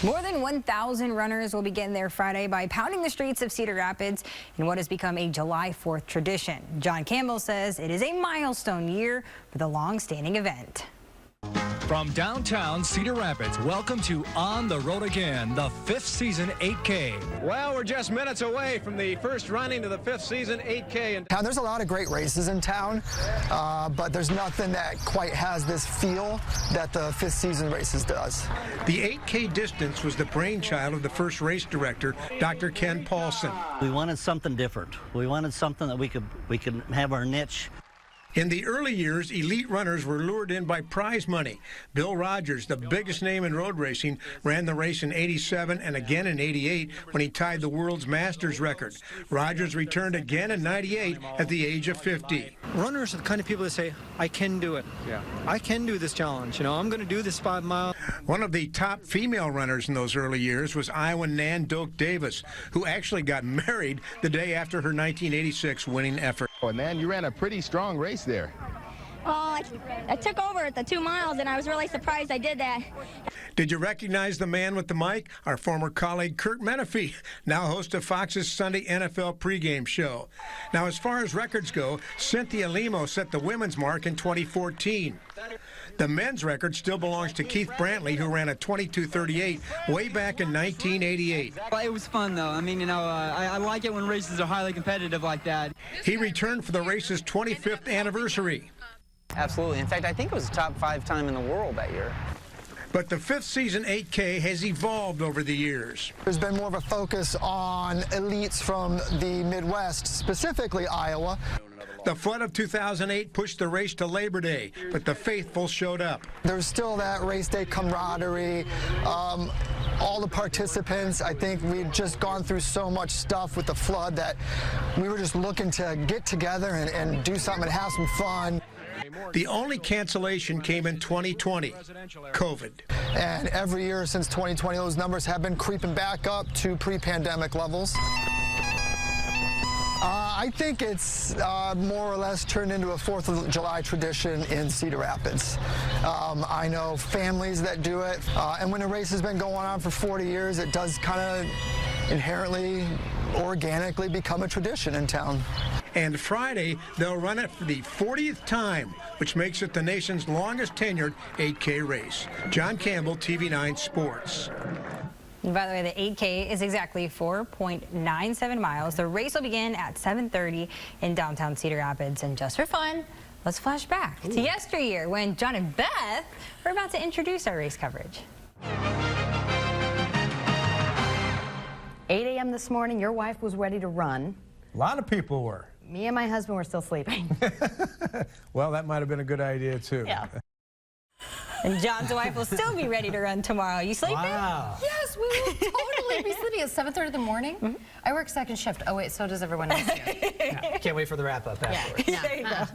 More than 1,000 runners will begin their Friday by pounding the streets of Cedar Rapids in what has become a July 4th tradition. John Campbell says it is a milestone year for the long-standing event. From downtown Cedar Rapids, welcome to On the Road Again, the 5th season 8K. Well, we're just minutes away from the first running of the 5th season 8K. Now, there's a lot of great races in town, but there's nothing that quite has this feel that the 5th season races does. The 8K distance was the brainchild of the first race director, Dr. Ken Paulson. We wanted something different. We wanted something that we could have our niche. In the early years, elite runners were lured in by prize money. Bill Rogers, the biggest name in road racing, ran the race in '87 and again in '88 when he tied the world's Masters record. Rogers returned again in '98 at the age of 50. Runners are the kind of people that say, I can do it. Yeah. I can do this challenge. You know, I'm going to do this 5 mile. One of the top female runners in those early years was Iowan Nan Doak Davis, who actually got married the day after her 1986 winning effort. Oh, man, you ran a pretty strong race there. Oh, I took over at the 2 miles, and I was really surprised I did that. Did you recognize the man with the mic? Our former colleague Kurt Menefee, now host of Fox's Sunday NFL pregame show. Now, as far as records go, Cynthia Limo set the women's mark in 2014. The men's record still belongs to Keith Brantley, who ran a 22:38 way back in 1988. It was fun, though. I mean, you know, I like it when races are highly competitive like that. He returned for the race's 25th anniversary. Absolutely. In fact, I think it was the top 5 time in the world that year. But the 5th season 8K has evolved over the years. There's been more of a focus on elites from the Midwest, specifically Iowa. The flood of 2008 pushed the race to Labor Day, but the faithful showed up. There's still that race day camaraderie. All the participants, I think we'd just gone through so much stuff with the flood that we were just looking to get together and do something and have some fun. The only cancellation came in 2020, COVID. And every year since 2020, those numbers have been creeping back up to pre-pandemic levels. I think it's more or less turned into a 4th of July tradition in Cedar Rapids. I know families that do it, and when a race has been going on for 40 years, it does kind of inherently, organically become a tradition in town. And Friday, they'll run it for the 40th time, which makes it the nation's longest tenured 8K race. John Campbell, TV9 Sports. And by the way, the 8K is exactly 4.97 miles. The race will begin at 7:30 in downtown Cedar Rapids. And just for fun, let's flash back to yesteryear when John and Beth were about to introduce our race coverage. 8 a.m. this morning, your wife was ready to run. A lot of people were. Me and my husband were still sleeping. Well, that might have been a good idea, too. Yeah. And John's wife will still be ready to run tomorrow. You sleeping? Wow. Yes, we will totally be sleeping at 7:30 in the morning. Mm-hmm. I work second shift. Oh, wait, so does everyone else here. Yeah, can't wait for the wrap-up afterwards. There you go.